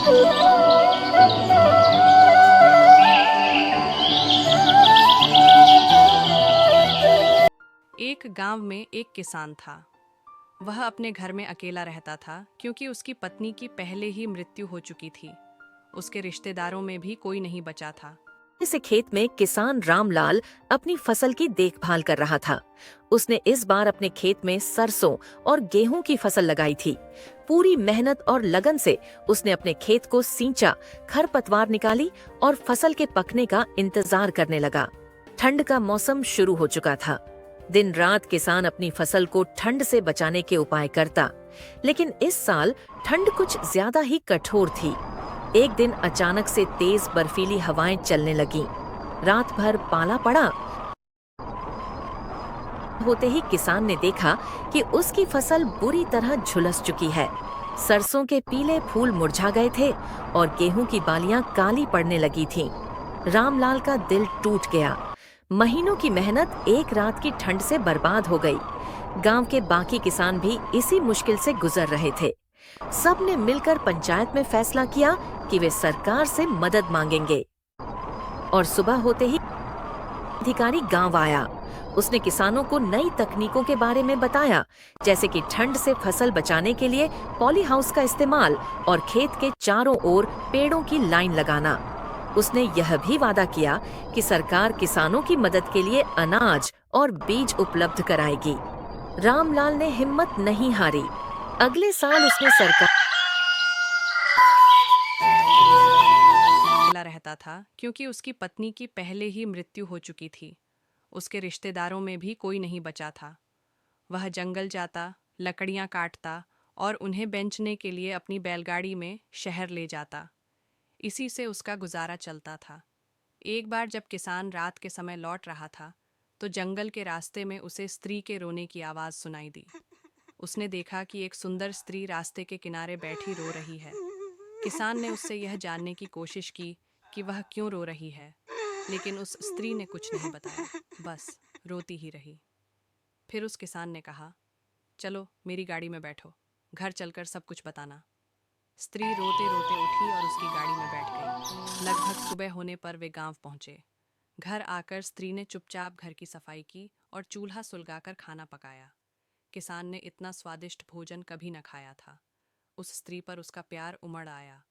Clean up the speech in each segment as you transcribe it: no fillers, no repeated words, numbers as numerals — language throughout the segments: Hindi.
एक गांव में एक किसान था। वह अपने घर में अकेला रहता था क्योंकि उसकी पत्नी की पहले ही मृत्यु हो चुकी थी। उसके रिश्तेदारों में भी कोई नहीं बचा था। से खेत में किसान रामलाल अपनी फसल की देखभाल कर रहा था। उसने इस बार अपने खेत में सरसों और गेहूं की फसल लगाई थी। पूरी मेहनत और लगन से उसने अपने खेत को सींचा, खरपतवार निकाली और फसल के पकने का इंतजार करने लगा। ठंड का मौसम शुरू हो चुका था। दिन रात किसान अपनी फसल को ठंड से बचाने के उपाय करता, लेकिन इस साल ठंड कुछ ज्यादा ही कठोर थी। एक दिन अचानक से तेज बर्फीली हवाएं चलने लगीं। रात भर पाला पड़ा। होते ही किसान ने देखा कि उसकी फसल बुरी तरह झुलस चुकी है। सरसों के पीले फूल मुरझा गए थे और गेहूं की बालियां काली पड़ने लगी थीं। रामलाल का दिल टूट गया। महीनों की मेहनत एक रात की ठंड से बर्बाद हो गई। गांव के बाकी किसान भी इसी मुश्किल से गुजर रहे थे। सब ने मिलकर पंचायत में फैसला किया कि वे सरकार से मदद मांगेंगे। और सुबह होते ही अधिकारी गांव आया। उसने किसानों को नई तकनीकों के बारे में बताया, जैसे कि ठंड से फसल बचाने के लिए पॉली हाउस का इस्तेमाल और खेत के चारों ओर पेड़ों की लाइन लगाना। उसने यह भी वादा किया कि सरकार किसानों की मदद के लिए अनाज और बीज उपलब्ध कराएगी। रामलाल ने हिम्मत नहीं हारी। अगले साल उसने सरकार अकेला रहता था क्योंकि उसकी पत्नी की पहले ही मृत्यु हो चुकी थी। उसके रिश्तेदारों में भी कोई नहीं बचा था। वह जंगल जाता, लकड़ियां काटता और उन्हें बेचने के लिए अपनी बैलगाड़ी में शहर ले जाता। इसी से उसका गुजारा चलता था। एक बार जब किसान रात के समय लौट रहा था, तो जंगल के रास्ते में उसे स्त्री के रोने की आवाज सुनाई दी। उसने देखा कि एक सुंदर स्त्री रास्ते के किनारे बैठी रो रही है। किसान ने उससे यह जानने की कोशिश की कि वह क्यों रो रही है, लेकिन उस स्त्री ने कुछ नहीं बताया, बस रोती ही रही। फिर उस किसान ने कहा, चलो मेरी गाड़ी में बैठो, घर चलकर सब कुछ बताना। स्त्री रोते रोते उठी और उसकी गाड़ी में बैठ गई। लगभग सुबह होने पर वे गांव पहुंचे। घर आकर स्त्री ने चुपचाप घर की सफाई की और चूल्हा सुलगाकर खाना पकाया। किसान ने इतना स्वादिष्ट भोजन कभी न खाया था। उस स्त्री पर उसका प्यार उमड़ आया।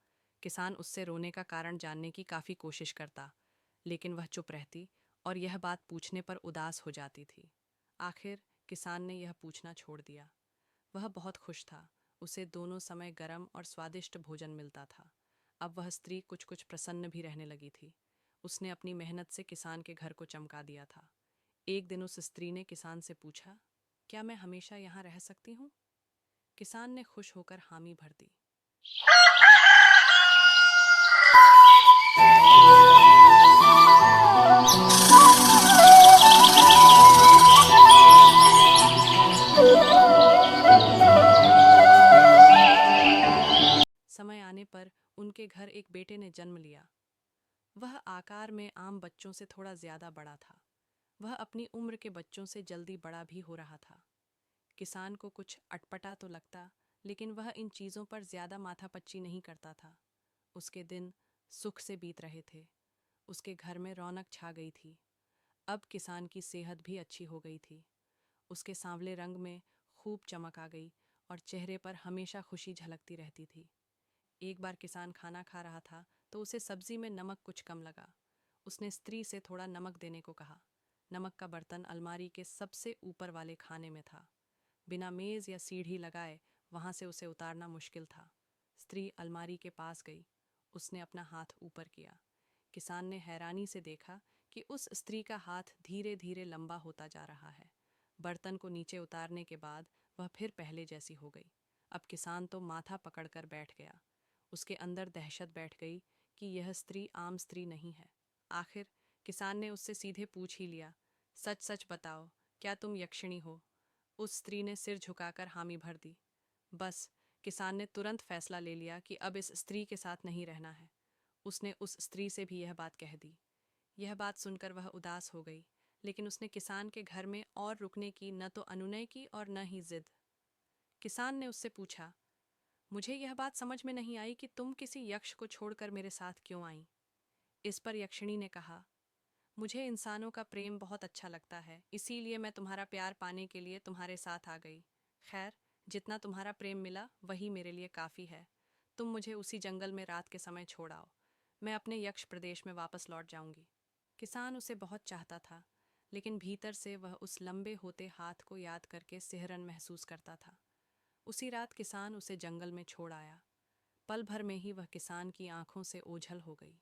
किसान उससे रोने का कारण जानने की काफ़ी कोशिश करता, लेकिन वह चुप रहती और यह बात पूछने पर उदास हो जाती थी। आखिर किसान ने यह पूछना छोड़ दिया। वह बहुत खुश था। उसे दोनों समय गरम और स्वादिष्ट भोजन मिलता था। अब वह स्त्री कुछ कुछ प्रसन्न भी रहने लगी थी। उसने अपनी मेहनत से किसान के घर को चमका दिया था। एक दिन उस स्त्री ने किसान से पूछा, क्या मैं हमेशा यहाँ रह सकती हूँ? किसान ने खुश होकर हामी भर दी। समय आने पर उनके घर एक बेटे ने जन्म लिया। वह आकार में आम बच्चों से थोड़ा ज्यादा बड़ा था। वह अपनी उम्र के बच्चों से जल्दी बड़ा भी हो रहा था। किसान को कुछ अटपटा तो लगता, लेकिन वह इन चीज़ों पर ज्यादा माथापच्ची नहीं करता था। उसके दिन सुख से बीत रहे थे। उसके घर में रौनक छा गई थी। अब किसान की सेहत भी अच्छी हो गई थी। उसके सांवले रंग में खूब चमक आ गई और चेहरे पर हमेशा खुशी झलकती रहती थी। एक बार किसान खाना खा रहा था तो उसे सब्जी में नमक कुछ कम लगा। उसने स्त्री से थोड़ा नमक देने को कहा। नमक का बर्तन अलमारी के सबसे ऊपर वाले खाने में था। बिना मेज या सीढ़ी लगाए वहां से उसे उतारना मुश्किल था। स्त्री अलमारी के पास गई। उसने अपना हाथ ऊपर किया। किसान ने हैरानी से देखा कि उस स्त्री का हाथ धीरे धीरे लंबा होता जा रहा है। बर्तन को नीचे उतारने के बाद वह फिर पहले जैसी हो गई। अब किसान तो माथा पकड़कर बैठ गया। उसके अंदर दहशत बैठ गई कि यह स्त्री आम स्त्री नहीं है। आखिर किसान ने उससे सीधे पूछ ही लिया, सच सच बताओ, क्या तुम यक्षिणी हो? उस स्त्री ने सिर झुकाकर हामी भर दी। बस किसान ने तुरंत फैसला ले लिया कि अब इस स्त्री के साथ नहीं रहना है। उसने उस स्त्री से भी यह बात कह दी। यह बात सुनकर वह उदास हो गई, लेकिन उसने किसान के घर में और रुकने की न तो अनुनय की और न ही जिद। किसान ने उससे पूछा, मुझे यह बात समझ में नहीं आई कि तुम किसी यक्ष को छोड़कर मेरे साथ क्यों आई। इस पर यक्षिणी ने कहा, मुझे इंसानों का प्रेम बहुत अच्छा लगता है, इसीलिए मैं तुम्हारा प्यार पाने के लिए तुम्हारे साथ आ गई। खैर, जितना तुम्हारा प्रेम मिला वही मेरे लिए काफ़ी है। तुम मुझे उसी जंगल में रात के समय छोड़ाओ, मैं अपने यक्ष प्रदेश में वापस लौट जाऊंगी। किसान उसे बहुत चाहता था, लेकिन भीतर से वह उस लंबे होते हाथ को याद करके सिहरन महसूस करता था। उसी रात किसान उसे जंगल में छोड़ आया। पल भर में ही वह किसान की आंखों से ओझल हो गई।